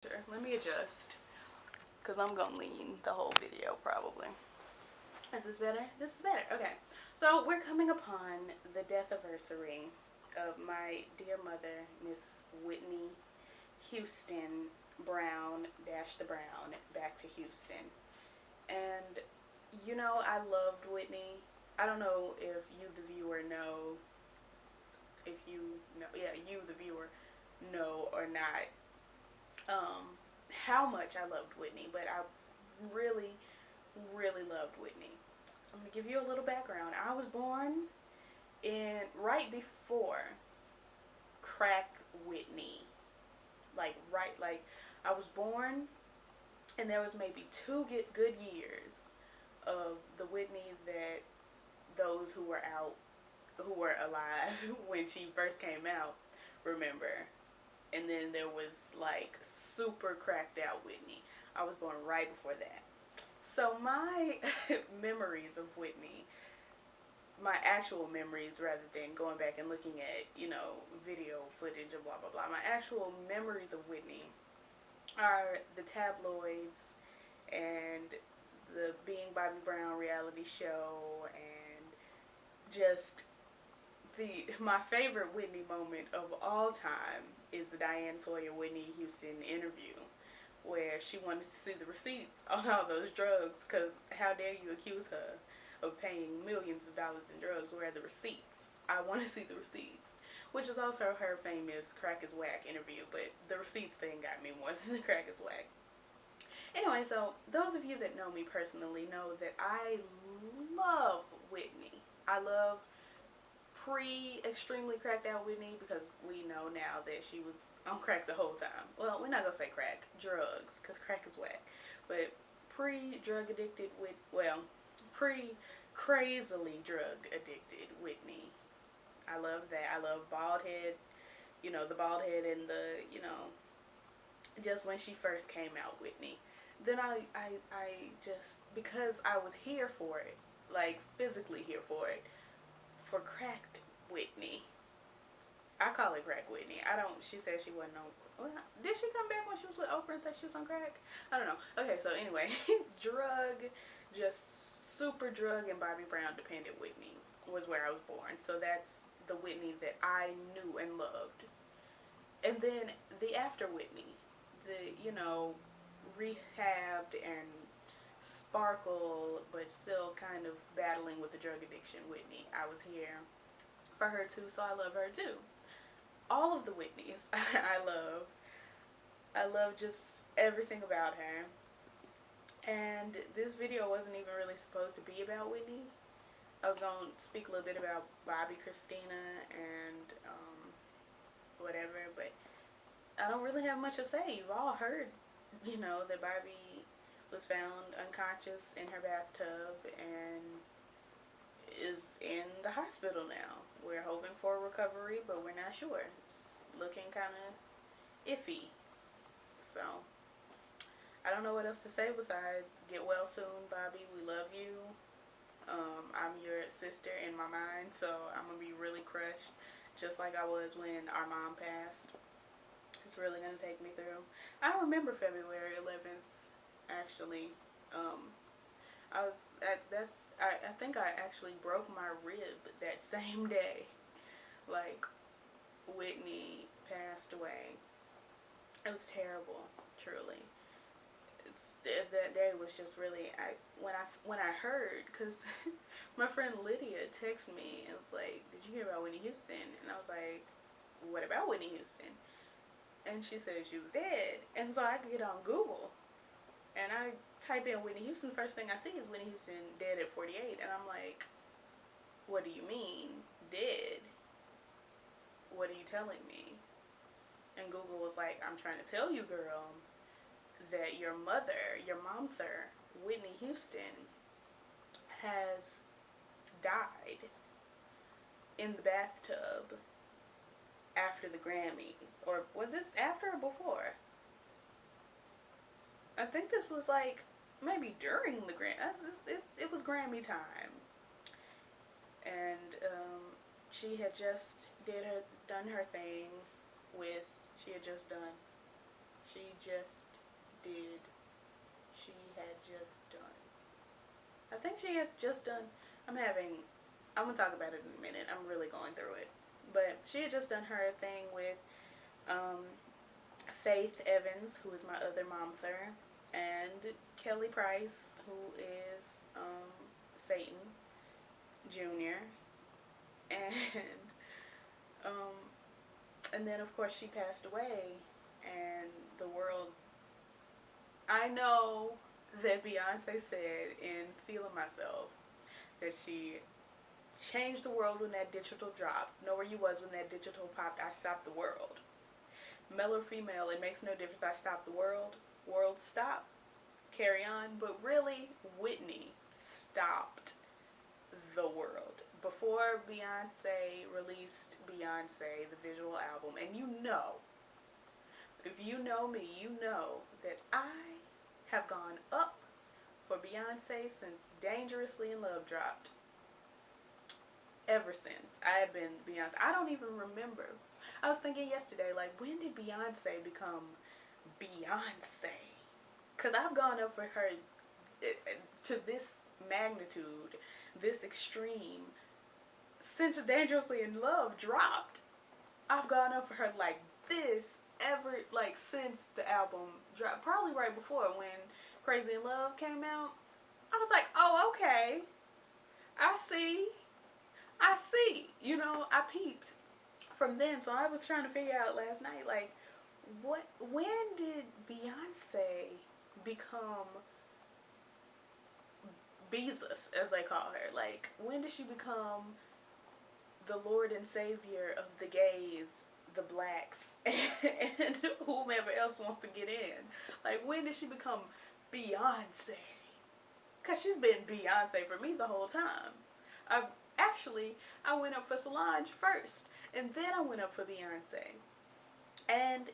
Let me adjust, because I'm gonna lean the whole video probably. Is this better? This is better. Okay. So we're coming upon the death-iversary of my dear mother, Miss Whitney Houston Brown, dash the Brown, back to Houston. And you know, I loved Whitney. I don't know if you, the viewer, know, if you know, yeah, you, the viewer, know or not, how much I loved Whitney, but I really, really loved Whitney. I'm gonna give you a little background. I was born in right before crack Whitney, like I was born, and there was maybe good years of the Whitney that those who were alive when she first came out remember. And then there was like super cracked out Whitney. I was born right before that. So my memories of Whitney, my actual memories rather than going back and looking at, video footage of blah blah blah. My actual memories of Whitney are the tabloids and the Being Bobbi Brown reality show, and just my favorite Whitney moment of all time is the Diane Sawyer Whitney Houston interview, where she wanted to see the receipts on all those drugs, because how dare you accuse her of paying millions of dollars in drugs? Where are the receipts? I want to see the receipts. Which is also her famous crack is whack interview, but the receipts thing got me more than the crack is whack. Anyway, so those of you that know me personally know that I love Whitney. I love pre-extremely cracked out Whitney, because we know now that she was on crack the whole time. Well, we're not gonna say crack, drugs, because crack is whack. But pre-drug addicted pre-crazily drug addicted Whitney. I love that. I love bald head, the bald head and the, just when she first came out, Whitney. Then I just, because I was here for it, like physically here for it, for cracked Whitney. I call it crack Whitney. I don't, she said she wasn't on, well, did she come back when she was with Oprah and say she was on crack? I don't know. Okay, so anyway, just super drug and Bobbi Brown dependent Whitney was where I was born. So that's the Whitney that I knew and loved. And then the after Whitney, the, rehabbed and sparkle, but still kind of battling with the drug addiction Whitney. I was here for her too, so I love her too. All of the Whitneys I love. I love just everything about her. And this video wasn't even really supposed to be about Whitney. I was going to speak a little bit about Bobbi Kristina and whatever, but I don't really have much to say. You've all heard, that Bobbi was found unconscious in her bathtub and is in the hospital now. We're hoping for a recovery, but we're not sure. It's looking kind of iffy. So, I don't know what else to say besides get well soon, Bobbi. We love you. I'm your sister in my mind, so I'm going to be really crushed, just like I was when our mom passed. It's really going to take me through. I remember February 11th, actually. I think I actually broke my rib that same day. Like, Whitney passed away. It was terrible, truly. That day was just really, when I heard, because my friend Lydia texted me and was like, did you hear about Whitney Houston? And I was like, what about Whitney Houston? And she said she was dead. And so I could get on Google, and I type in Whitney Houston. First thing I see is Whitney Houston dead at 48. And I'm like, what do you mean, dead? What are you telling me? And Google was like, I'm trying to tell you, girl, that your momther, Whitney Houston, has died in the bathtub after the Grammy. Or was this after or before? I think this was like maybe during the Grammy. It was Grammy time. And she had just done her thing with, she had just done She just did. She had just done. I think she had just done. I'm gonna talk about it in a minute. I'm really going through it. But she had just done her thing with um, Faith Evans, who is my other momther, and Kelly Price, who is Satan Jr. And um, and then of course she passed away, and the world. I know that Beyonce said in "Feeling Myself" that she changed the world when that digital dropped. Know where you was when that digital popped. I stopped the world. Male or female, it makes no difference. I stopped the world. World stop. Carry on. But really, Whitney stopped the world. Before Beyonce released Beyonce, the visual album, and you know, if you know me, you know that I have gone up for Beyonce since Dangerously in Love dropped. Ever since. I have been Beyonce. I don't even remember. I was thinking yesterday, like, when did Beyonce become Beyonce? Because I've gone up for her to this magnitude, this extreme, since Dangerously in Love dropped. I've gone up for her like this like, since the album dropped. Probably right before, when Crazy in Love came out. I was like, oh, okay. I see. You know, I peeped from then. So I was trying to figure out last night, like, when did Beyonce become Beezus, as they call her? Like, when did she become the Lord and Savior of the gays, the blacks, and whomever else wants to get in? Like, when did she become Beyonce? Because she's been Beyonce for me the whole time. I went up for Solange first, and then I went up for Beyonce. And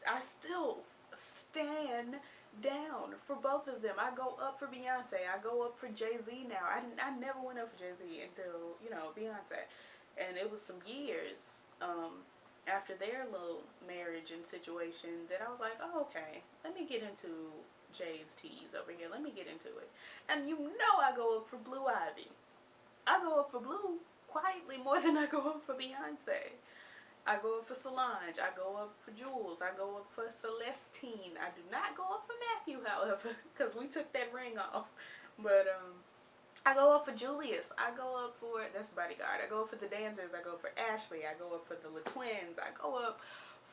I still stand down for both of them. I go up for Beyonce. I go up for Jay-Z now. I never went up for Jay-Z until, you know, Beyonce. And it was some years after their little marriage and situation that I was like, oh, okay, let me get into Jay's teas over here. Let me get into it. And you know I go up for Blue Ivy. I go up for Blue quietly more than I go up for Beyonce. I go up for Solange. I go up for Jules. I go up for Celestine. I do not go up for Matthew, however, because we took that ring off. But I go up for Julius. I go up for, that's the Bodyguard. I go up for the Dancers. I go up for Ashley. I go up for the La Twins. I go up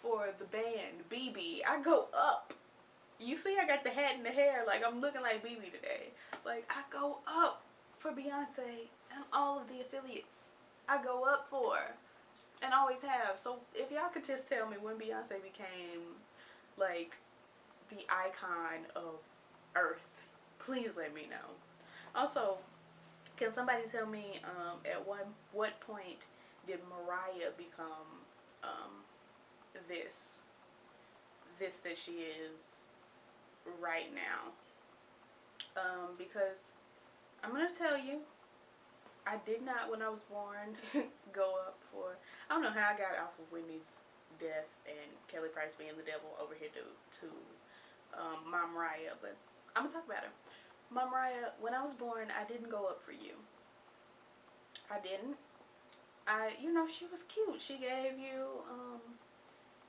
for the band, BB. I go up. You see, I got the hat and the hair. Like, I'm looking like BB today. Like, I go up for Beyonce and all of the affiliates. I go up for, and always have. So if y'all could just tell me when Beyonce became, like, the icon of Earth, please let me know. Also, can somebody tell me at what point did Mariah become this that she is right now? Because I'm gonna tell you, I did not, when I was born, go up for, I don't know how I got off of Whitney's death and Kelly Price being the devil over here to Mom Mariah, but I'm gonna talk about her. Mom Mariah, when I was born, I didn't go up for you. I didn't. You know, she was cute. She gave you,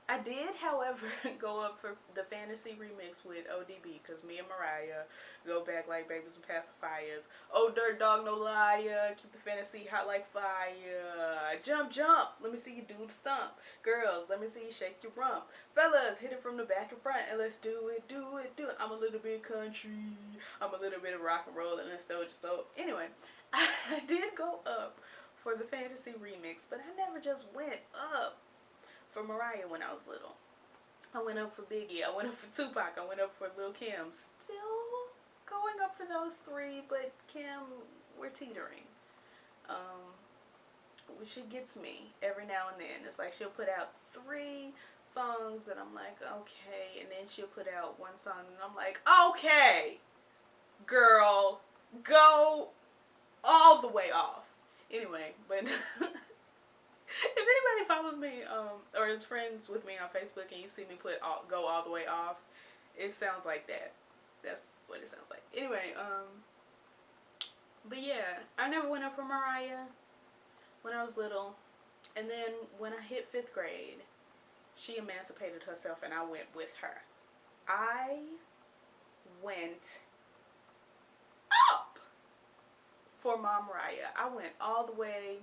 I did, however, go up for the Fantasy remix with ODB, because me and Mariah go back like babies with pacifiers. Oh, dirt dog, no liar. Keep the fantasy hot like fire. Jump, jump. Let me see you do the stump. Girls, let me see you shake your rump. Fellas, hit it from the back and front, and let's do it, do it, do it. I'm a little bit country. I'm a little bit of rock and roll and nostalgia. So, anyway, I did go up for the Fantasy remix, but I never just went up for Mariah when I was little. I went up for Biggie. I went up for Tupac. I went up for Lil' Kim. Still going up for those three, but Kim, we're teetering. She gets me every now and then. It's like she'll put out 3 songs and I'm like, okay, and then she'll put out 1 song and I'm like, okay, girl, go all the way off. Anyway, but if anybody follows me or is friends with me on Facebook and you see me go all the way off, It sounds like that. That's what it sounds like. Anyway, but yeah, I never went up for Mariah when I was little. And then when I hit 5th grade, she emancipated herself and I went with her. I went up for Mom Mariah. I went all the way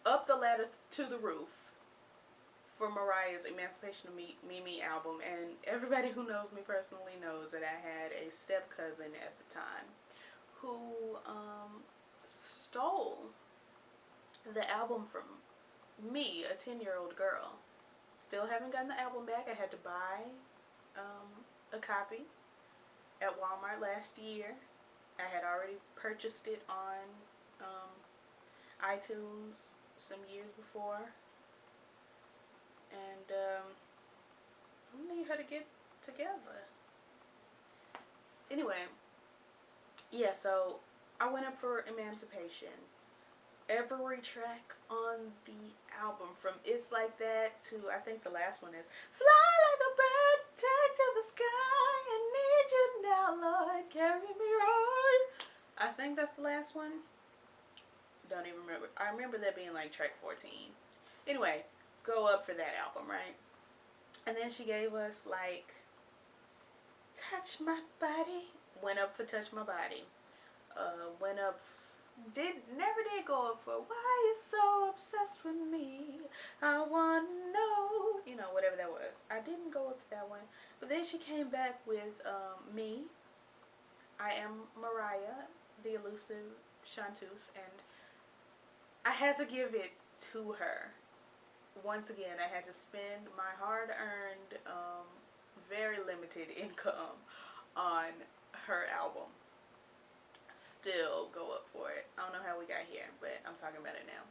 up the ladder to the roof for Mariah's Emancipation of Me album. And everybody who knows me personally knows that I had a step cousin at the time who stole the album from me, a 10-year-old girl. Still haven't gotten the album back. I had to buy a copy at Walmart last year. I had already purchased it on iTunes some years before. And I need her to get together. Anyway, yeah, so I went up for Emancipation. Every track on the album, from It's Like That to, I think the last one is Fly Like a Bird, Take to the Sky, I Need You Now, Lord, Carry Me On. I think that's the last one. Don't even remember. I remember that being like track 14. Anyway, go up for that album, right? And then she gave us like Touch My Body. Went up for Touch My Body. Went up, never did go up for Why You So Obsessed With Me, I Wanna Know, you know, whatever that was. I didn't go up for that one. But then she came back with Me, I Am Mariah, the elusive chanteuse, and I had to give it to her. Once again, I had to spend my hard-earned, very limited income on her album. Still go up for it. I don't know how we got here, but I'm talking about it now.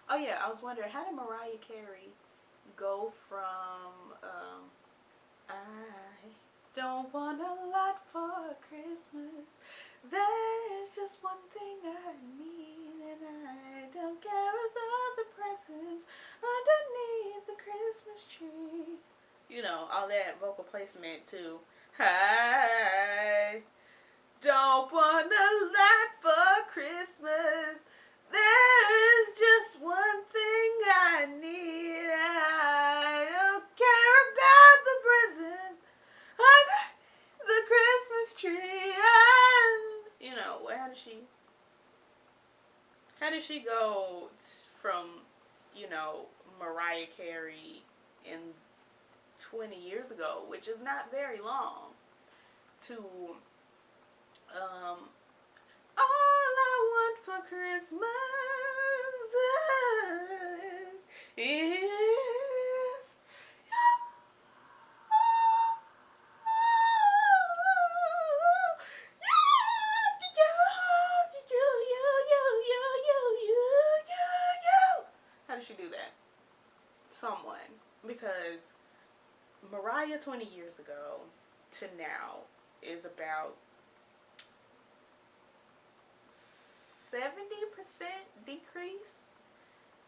Oh yeah, I was wondering, how did Mariah Carey go from I don't want a lot for Christmas, there's just one thing I need, and I don't care about the presents underneath the Christmas tree. You know, all that vocal placement to I don't want a lot for Christmas, there is just one thing I need, I don't care about the presents under the Christmas tree. And, you know, how did she go from, you know, Mariah Carey in 20 years ago, which is not very long, to all I want for Christmas is how did she do that? Someone. Because Mariah 20 years ago to now is about 70% decrease,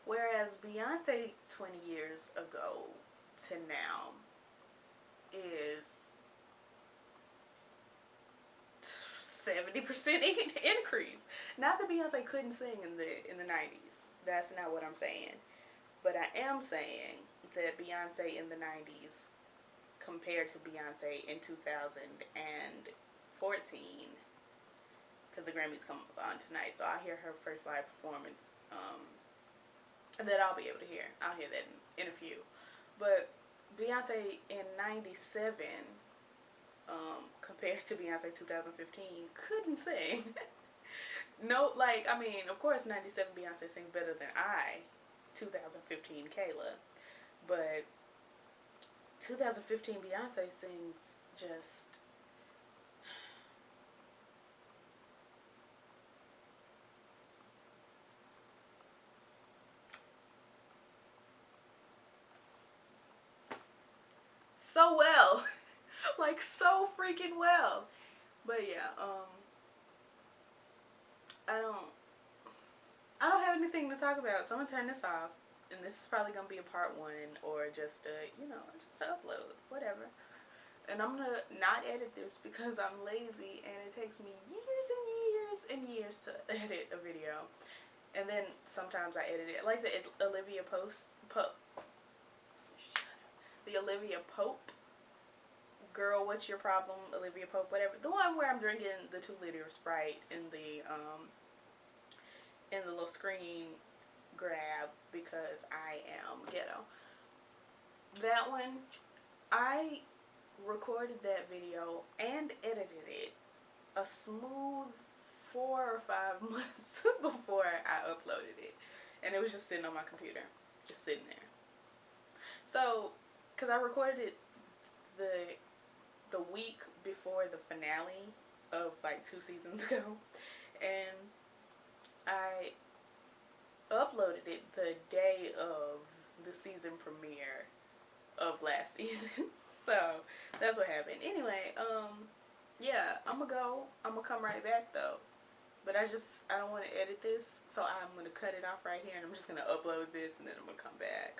whereas Beyonce 20 years ago to now is 70% increase. Not that Beyonce couldn't sing in the 90s. That's not what I'm saying. But I am saying that Beyonce in the 90s compared to Beyonce in 2014, because the Grammys come on tonight, so I'll hear her first live performance that I'll be able to hear. I'll hear that in a few. But Beyonce in 97 compared to Beyonce 2015 couldn't sing. No, like, I mean, of course 97 Beyonce sings better than 2015 Kayla, but 2015 Beyonce sings just so well. Like, so freaking well. But yeah, I don't have anything to talk about, so I'm gonna turn this off, and this is probably gonna be a part 1 or just a, just to upload, whatever. And I'm gonna not edit this because I'm lazy and it takes me years and years and years to edit a video. And then sometimes I edit it. Like the Olivia the Olivia Pope, girl, what's your problem, Olivia Pope, whatever. The one where I'm drinking the 2-liter Sprite in the little screen grab because I am ghetto. That one, I recorded that video and edited it a smooth 4 or 5 months before I uploaded it. And it was just sitting on my computer. Just sitting there. So, because I recorded it the week before the finale of like 2 seasons ago. And I uploaded it the day of the season premiere of last season. So, that's what happened. Anyway, yeah, I'm gonna come right back though. But I don't want to edit this, so I'm gonna cut it off right here and I'm just gonna upload this and then I'm gonna come back.